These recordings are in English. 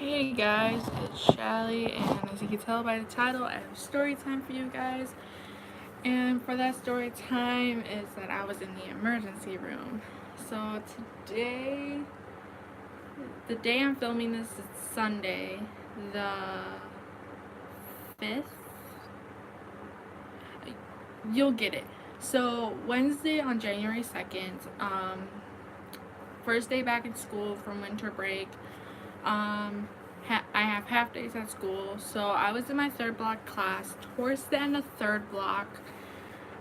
Hey guys, it's Shelly, and as you can tell by the title, I have story time for you guys. And for that story time is that I was in the emergency room. So today, the day I'm filming this is Sunday, the 5th. You'll get it. So Wednesday on January 2nd, first day back in school from winter break. I have half days at school, so I was in my third block class. Towards the end of third block,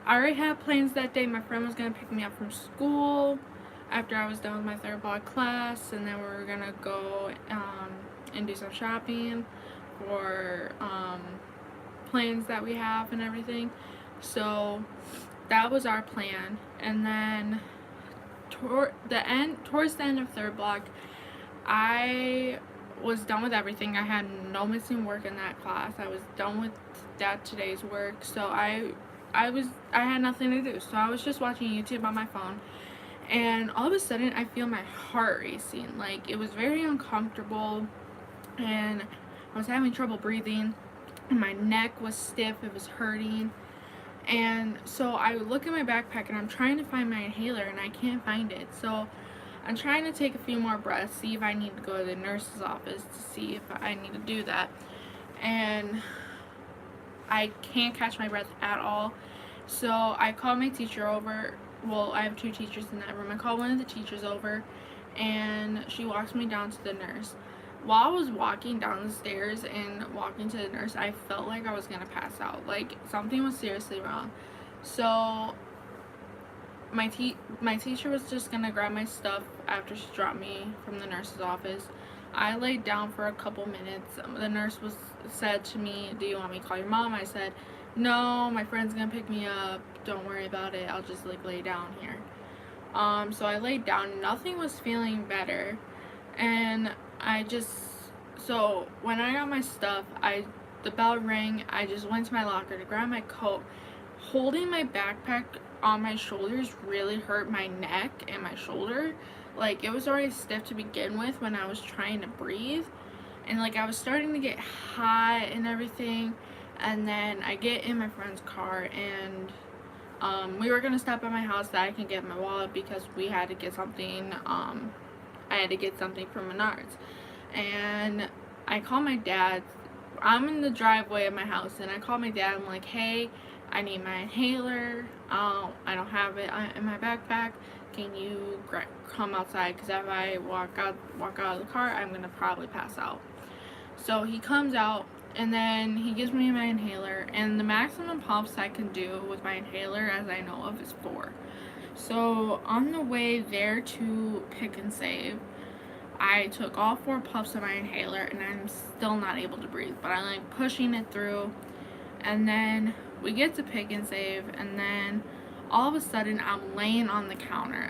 I already had plans that day. My friend was gonna pick me up from school after I was done with my third block class, and then we were gonna go and do some shopping for plans that we have and everything. So that was our plan, and then towards the end of third block, I was done with everything. I had no missing work in that class. I was done with today's work, so I had nothing to do. So I was just watching YouTube on my phone, and all of a sudden I feel my heart racing. Like, it was very uncomfortable, and I was having trouble breathing, and my neck was stiff. It was hurting. And so I look in my backpack and I'm trying to find my inhaler and I can't find it. So I'm trying to take a few more breaths, see if I need to go to the nurse's office to see if I need to do that. And I can't catch my breath at all. So I called my teacher over. Well, I have two teachers in that room. I called one of the teachers over and she walks me down to the nurse. While I was walking down the stairs and walking to the nurse, I felt like I was gonna pass out. Like, something was seriously wrong. So my teacher was just gonna grab my stuff after she dropped me from the nurse's office. I laid down for a couple minutes. The nurse said to me, "Do you want me to call your mom?" I said, "No, my friend's gonna pick me up. Don't worry about it. I'll just lay down here." So I laid down. Nothing was feeling better, and so when I got my stuff, the bell rang. I just went to my locker to grab my coat. Holding my backpack on my shoulders really hurt my neck and my shoulder. Like, it was already stiff to begin with when I was trying to breathe, and like I was starting to get hot and everything. And then I get in my friend's car, and we were gonna stop at my house that I can get my wallet because we had to get something. I had to get something from Menards, and I call my dad. I'm in the driveway of my house, and I call my dad. I'm like, "Hey, I need my inhaler. I don't have it in my backpack. Can you come outside? Because if I walk out of the car, I'm gonna probably pass out." So he comes out, and then he gives me my inhaler, and the maximum puffs I can do with my inhaler, as I know of, is 4. So on the way there to Pick and Save, I took all 4 puffs of my inhaler, and I'm still not able to breathe, but I'm like pushing it through. And then we get to Pick and Save, and then all of a sudden I'm laying on the counter.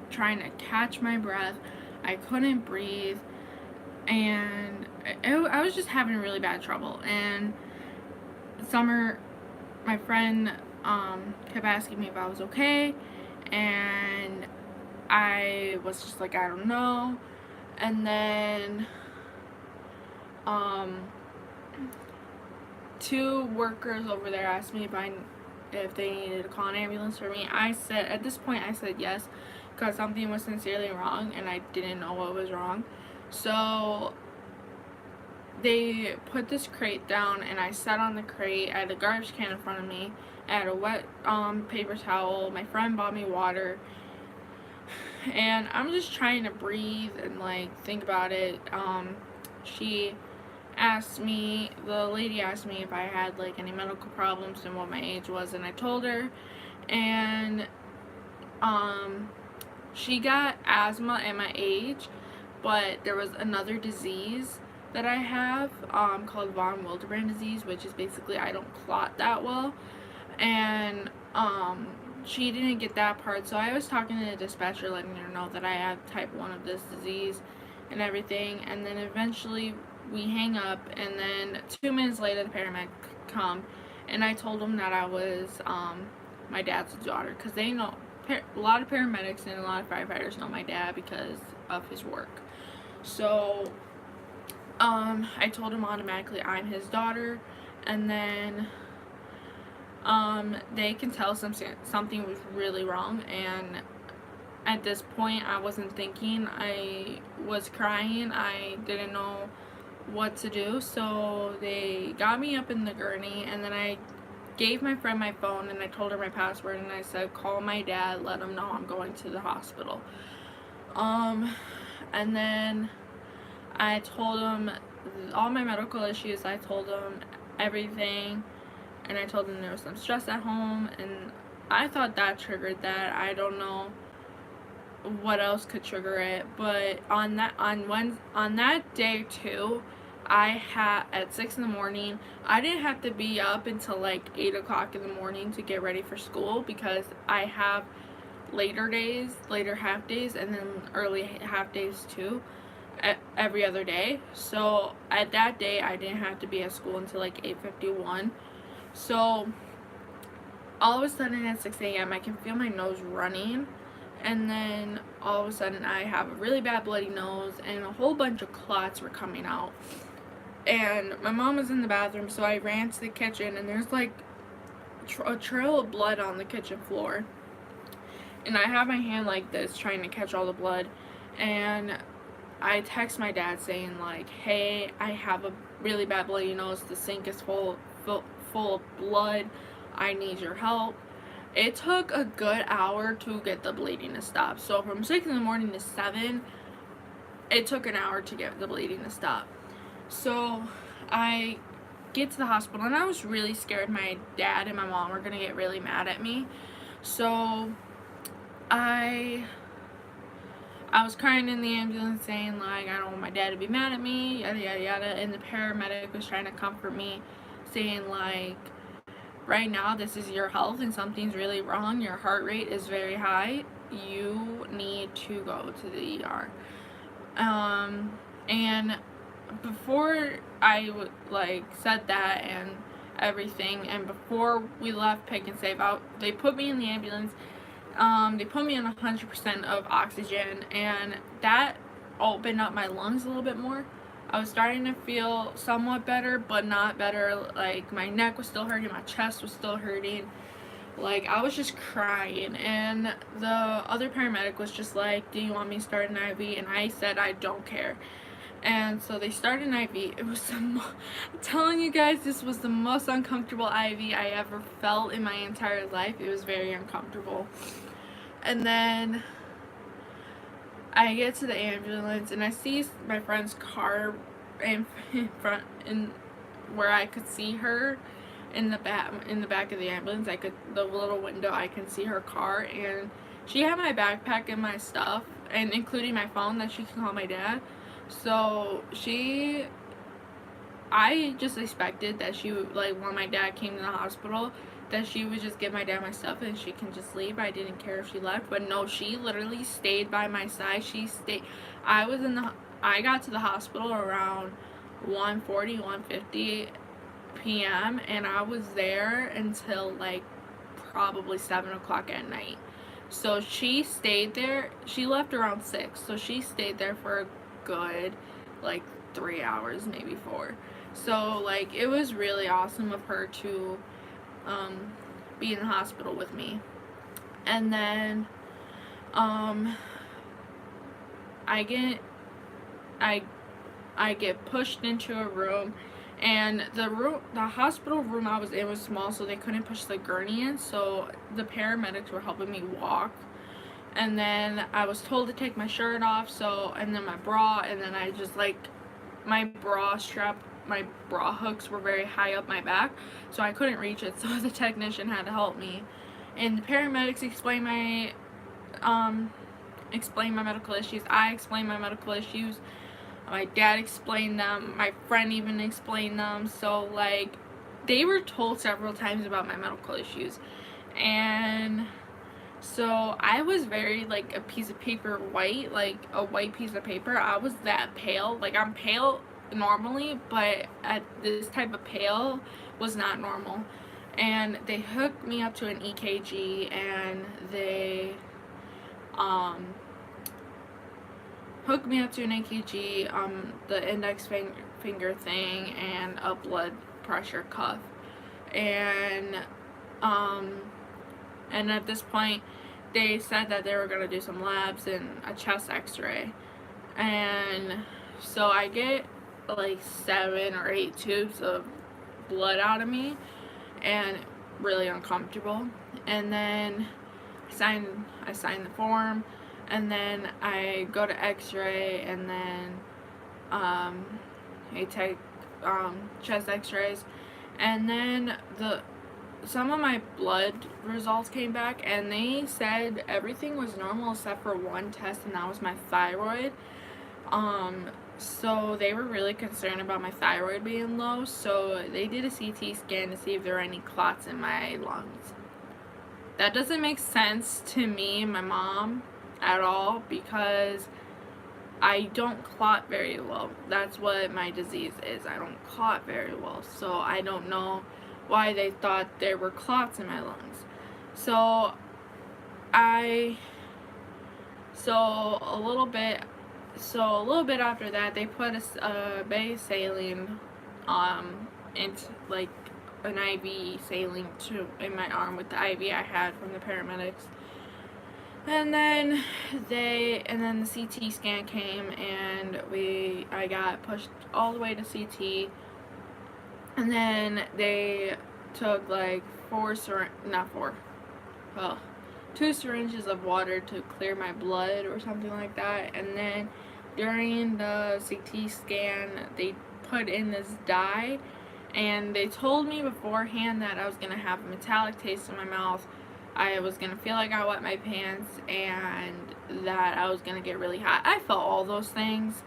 Trying to catch my breath. I couldn't breathe, and I was just having really bad trouble. And Summer, my friend, kept asking me if I was okay, and I was just like, I don't know. And then 2 workers over there asked me if they needed to call an ambulance for me. At this point I said yes, because something was sincerely wrong and I didn't know what was wrong. So they put this crate down, and I sat on the crate. I had a garbage can in front of me. I had a wet paper towel. My friend bought me water, and I'm just trying to breathe and like think about it. The lady asked me if I had like any medical problems and what my age was, and I told her. And she got asthma at my age, but there was another disease that I have called von Willebrand disease, which is basically I don't clot that well. And she didn't get that part, so I was talking to the dispatcher, letting her know that I have type 1 of this disease and everything. And then eventually we hang up, and then 2 minutes later the paramedic come, and I told them that I was my dad's daughter, because they know, a lot of paramedics and a lot of firefighters know my dad because of his work. So I told him automatically I'm his daughter, and then they can tell something was really wrong, and at this point I wasn't thinking. I was crying. I didn't know what to do, so they got me up in the gurney, and then I gave my friend my phone and I told her my password, and I said call my dad, let him know I'm going to the hospital. And then I told him all my medical issues. I told him everything, and I told him there was some stress at home, and I thought that triggered that. I don't know what else could trigger it, but on that day too, I had at 6 in the morning. I didn't have to be up until like 8 o'clock in the morning to get ready for school, because I have later half days, and then early half days too, every other day. So at that day I didn't have to be at school until like 8:51. So all of a sudden at 6 a.m. I can feel my nose running, and then all of a sudden I have a really bad bloody nose, and a whole bunch of clots were coming out. And my mom was in the bathroom, so I ran to the kitchen, and there's like a trail of blood on the kitchen floor, and I have my hand like this trying to catch all the blood. And I text my dad saying like, hey, I have a really bad bloody nose, the sink is full of blood, I need your help. It took a good hour to get the bleeding to stop. So from 6 in the morning to 7, it took an hour to get the bleeding to stop. So I get to the hospital, and I was really scared my dad and my mom were gonna get really mad at me. So I was crying in the ambulance saying like, I don't want my dad to be mad at me, yada yada yada, and the paramedic was trying to comfort me, saying like, right now this is your health and something's really wrong, your heart rate is very high, you need to go to the ER. And before I like said that and everything, and before we left Pick and Save out, they put me in the ambulance. They put me on 100% of oxygen, and that opened up my lungs a little bit more. I was starting to feel somewhat better, but not better. Like, my neck was still hurting, my chest was still hurting. Like, I was just crying, and the other paramedic was just like, do you want me to start an IV? And I said, I don't care. And so they started an IV. It was I'm telling you guys, this was the most uncomfortable IV I ever felt in my entire life. It was very uncomfortable. And then I get to the ambulance, and I see my friend's car in front, in where I could see her in the back of the ambulance. The little window, I can see her car, and she had my backpack and my stuff, and including my phone that she can call my dad. So I just expected that she would, like, when my dad came to the hospital, that she would just give my dad my stuff and she can just leave. I didn't care if she left, but no, she literally stayed by my side. I got to the hospital around 1:40, 1:50 p.m. and I was there until like probably 7 o'clock at night. So she stayed there. She left around 6, so she stayed there for a good like 3 hours, maybe 4. So like, it was really awesome of her to be in the hospital with me. And then I get pushed into a room, and the hospital room I was in was small, so they couldn't push the gurney in, so the paramedics were helping me walk. And then I was told to take my shirt off, and then my bra, and then I just like, my bra hooks were very high up my back, so I couldn't reach it, so the technician had to help me. And the paramedics explained my medical issues. I explained my medical issues. My dad explained them. My friend even explained them. So like, they were told several times about my medical issues. And so I was very like a piece of paper white, like a white piece of paper. I was that pale. Like, I'm pale normally, but at this type of pale was not normal. And they hooked me up to an EKG, and they hooked me up to an AKG, the index finger thing, and a blood pressure cuff. And at this point, they said that they were going to do some labs and a chest x-ray. And so I get like 7 or 8 tubes of blood out of me, and really uncomfortable. And then I sign the form, and then I go to x-ray, and then I take chest x-rays, and then some of my blood results came back, and they said everything was normal except for one test, and that was my thyroid. So they were really concerned about my thyroid being low, so they did a CT scan to see if there were any clots in my lungs. That doesn't make sense to me and my mom at all, because I don't clot very well. That's what my disease is. I don't clot very well, so I don't know why they thought there were clots in my lungs. So a little bit after that, they put a base saline into like an IV saline in my arm with the IV I had from the paramedics. And then the CT scan came, and I got pushed all the way to CT. And then they took like 2 syringes of water to clear my blood or something like that. And then during the CT scan, they put in this dye, and they told me beforehand that I was going to have a metallic taste in my mouth, I was going to feel like I wet my pants, and that I was going to get really hot. I felt all those things.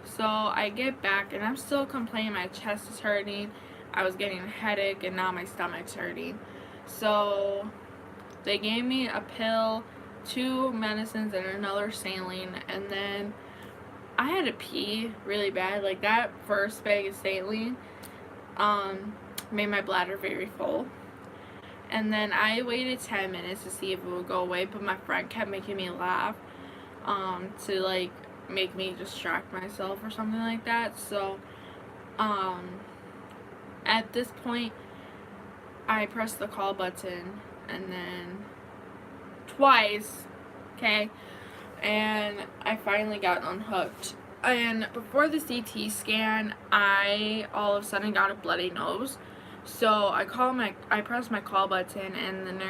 So I get back, and I'm still complaining my chest is hurting, I was getting a headache, and now my stomach's hurting. So they gave me a pill, 2 medicines, and another saline, and then I had to pee really bad. Like, that first bag of saline made my bladder very full. And then I waited 10 minutes to see if it would go away, but my friend kept making me laugh to like make me distract myself or something like that. So at this point, I pressed the call button, and then twice, okay, and I finally got unhooked. And before the CT scan, I all of a sudden got a bloody nose. So I pressed my call button, and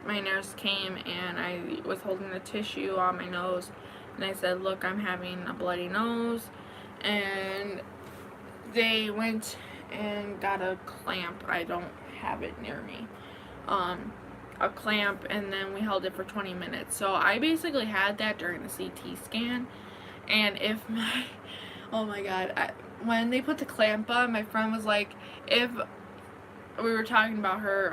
my nurse came, and I was holding the tissue on my nose, and I said, "Look, I'm having a bloody nose." And they went and got a clamp. I don't have it near me. A clamp, and then we held it for 20 minutes. So I basically had that during the CT scan. And oh my god, when they put the clamp on, my friend was like, if we were talking about her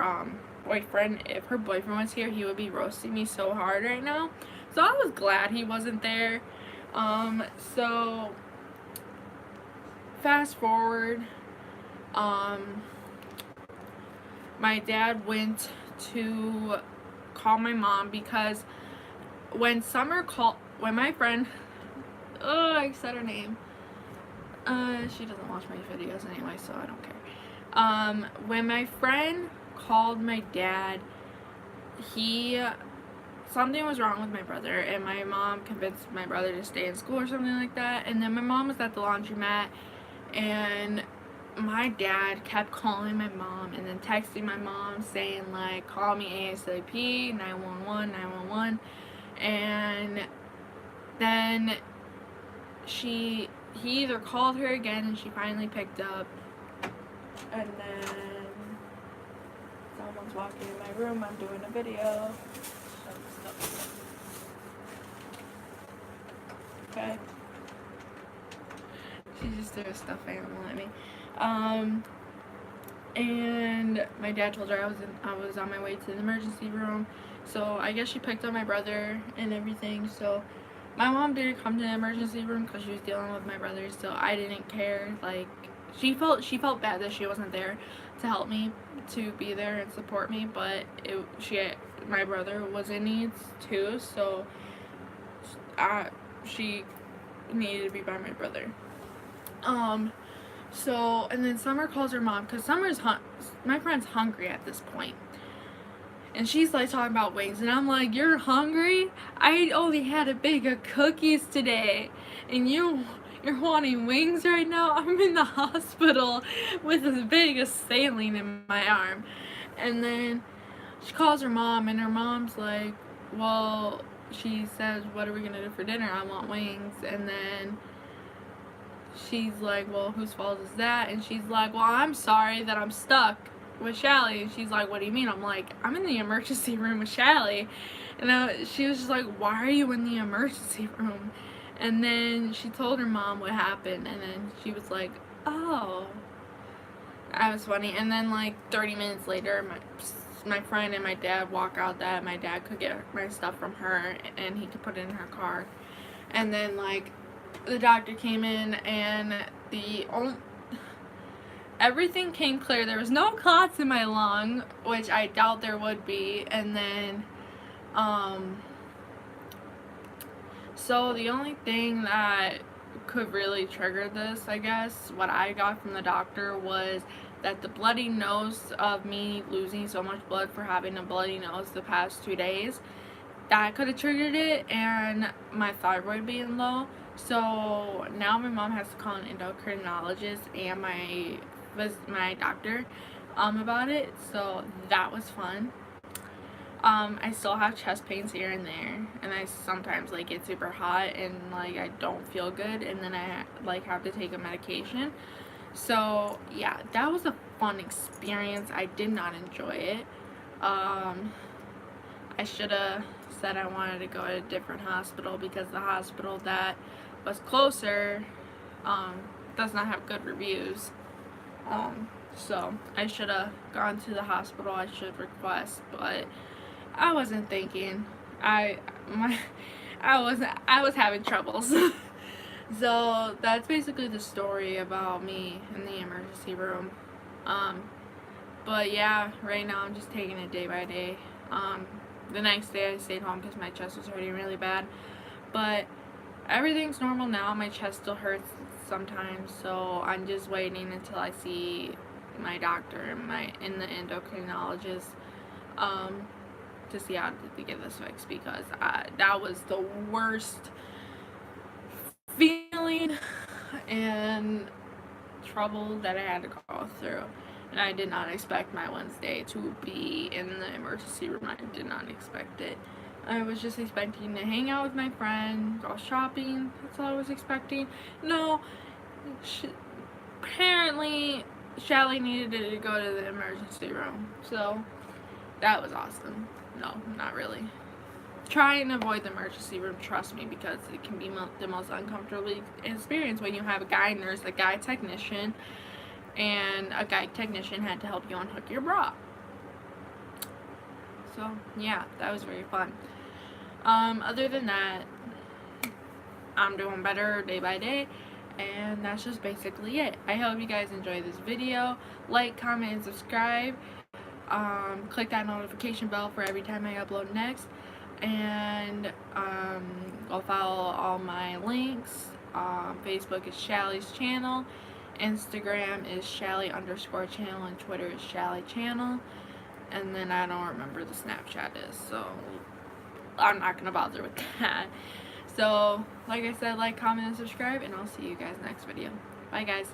boyfriend, if her boyfriend was here, he would be roasting me so hard right now. So I was glad he wasn't there. So fast forward, my dad went to call my mom, because when my friend, I said her name, she doesn't watch my videos anyway, so I don't care. When my friend called my dad, something was wrong with my brother, and my mom convinced my brother to stay in school or something like that. And then my mom was at the laundromat, and my dad kept calling my mom and then texting my mom saying like, "Call me ASAP, 911, 911. And then he either called her again, and she finally picked up, and then someone's walking in my room. I'm doing a video. Okay. She just threw a stuffed animal at me. And my dad told her I was on my way to the emergency room. So I guess she picked up my brother and everything. So my mom didn't come to the emergency room because she was dealing with my brother. So I didn't care. Like, she felt bad that she wasn't there to help me, to be there and support me. But my brother was in needs too. So she needed to be by my brother. So, and then Summer calls her mom, because my friend's hungry at this point. And she's like talking about wings, and I'm like, you're hungry? I only had a bag of cookies today, and you're wanting wings right now? I'm in the hospital with this bag of saline in my arm. And then she calls her mom, and her mom's like, well, she says, what are we gonna do for dinner? I want wings. And then she's like, well, whose fault is that? And she's like, well, I'm sorry that I'm stuck with Shelly. And she's like, what do you mean? I'm like, I'm in the emergency room with Shelly. And she was just like, why are you in the emergency room? And then she told her mom what happened, and then she was like, oh. That was funny. And then like 30 minutes later, my friend and my dad walk out that my dad could get my stuff from her and he could put it in her car. And then like the doctor came in, and everything came clear. There was no clots in my lung, which I doubt there would be. And then so the only thing that could really trigger this, I guess, what I got from the doctor was that the bloody nose of me losing so much blood for having a bloody nose the past 2 days, that could have triggered it, and my thyroid being low. So now my mom has to call an endocrinologist and my doctor about it. So that was fun. I still have chest pains here and there, and I sometimes like get super hot and like I don't feel good, and then I like have to take a medication. So yeah, that was a fun experience. I did not enjoy it. I should have said I wanted to go to a different hospital, because the hospital that was closer does not have good reviews. So I should have gone to the hospital I should request, but I wasn't thinking. I was having troubles. So that's basically the story about me in the emergency room. But yeah, right now I'm just taking it day by day. The next day I stayed home because my chest was hurting really bad. But everything's normal now. My chest still hurts sometimes, so I'm just waiting until I see my doctor and the endocrinologist to see how to get this fixed, because that was the worst feeling and trouble that I had to go through. And I did not expect my Wednesday to be in the emergency room. I did not expect it. I was just expecting to hang out with my friend, go shopping. That's all I was expecting. No, apparently Shelly needed to go to the emergency room. So that was awesome. No, not really. Try and avoid the emergency room, trust me, because it can be the most uncomfortable experience when you have a guy nurse, a guy technician, and a guy technician had to help you unhook your bra. So yeah, that was very fun. Other than that, I'm doing better day by day, and that's just basically it. I hope you guys enjoyed this video. Like, comment, and subscribe. Click that notification bell for every time I upload next. And I'll follow all my links. Facebook is Shally's channel, Instagram is Shally_channel, and Twitter is Shally channel. And then I don't remember the Snapchat is, so I'm not gonna bother with that. So like I said, like, comment, and subscribe, and I'll see you guys next video. Bye guys.